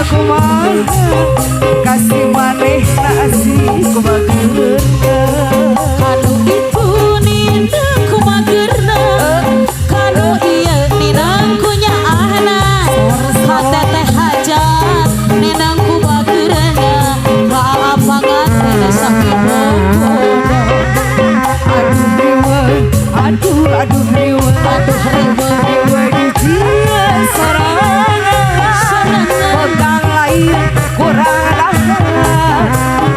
kumaha kasih maneh nasi kumageurna kanu itu nina kumageurna kanu ieu ninang kunyaahna kateteh hajat ninang kumageurna kaapangan teh sakit bogoda aduh riweuh dijieun sorangan pegang lain kurang dahar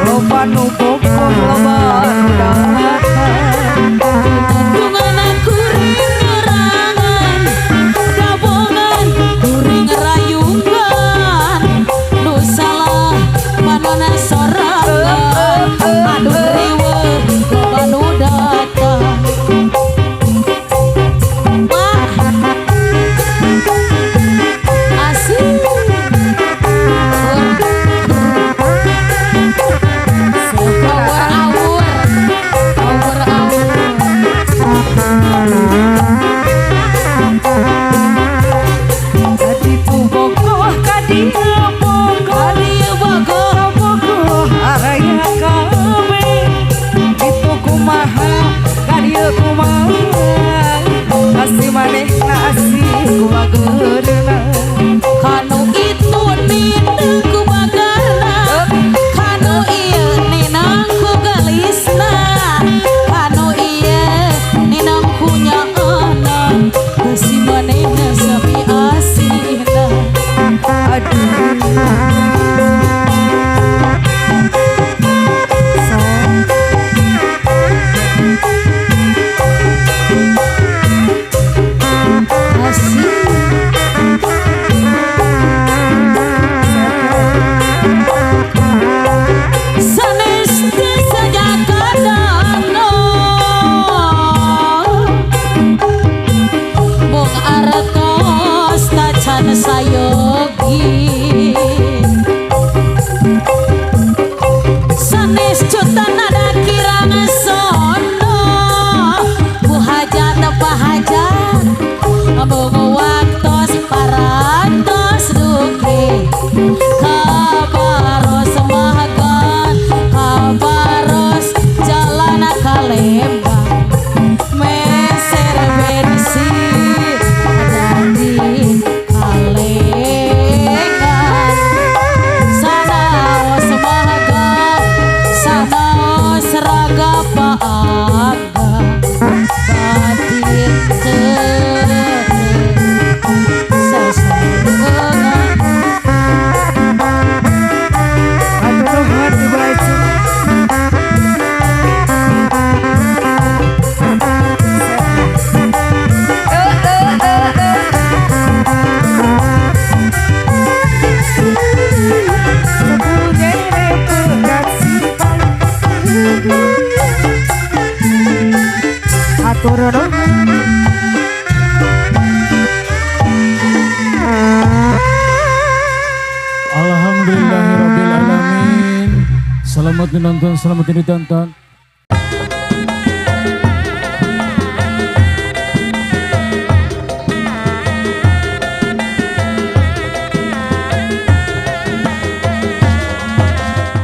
loba nu bogoh loba nu datang Dunganan kuring ngerangan gabungan kuring rayungan nu salah manana sorangan aduh riweuh loba nu datang asik Jadi tu bogoh kadieu bogoh araya kabeh itu kumaha kadieu kumaha kasih maneh nasi kumageurna kanu itu ninang kumagarna kanu ieu ninang kugelisna kanu ieu ninang kunyaahna kasih manehna sami asihna sanes teu sajakadana mung artos tacan sayogi sanes cutan ada kirang sono ku hajat pahajat mung waktos parantos duki kabaros mahagan kabaros jalan kalembang meser bensin jadi kalengan sanaos mahagan sanaos raga paaga batin teu sasarengan aduh hati baca atur dong Alhamdulillahirabbil alamin. Selamat menonton, selamat ditonton.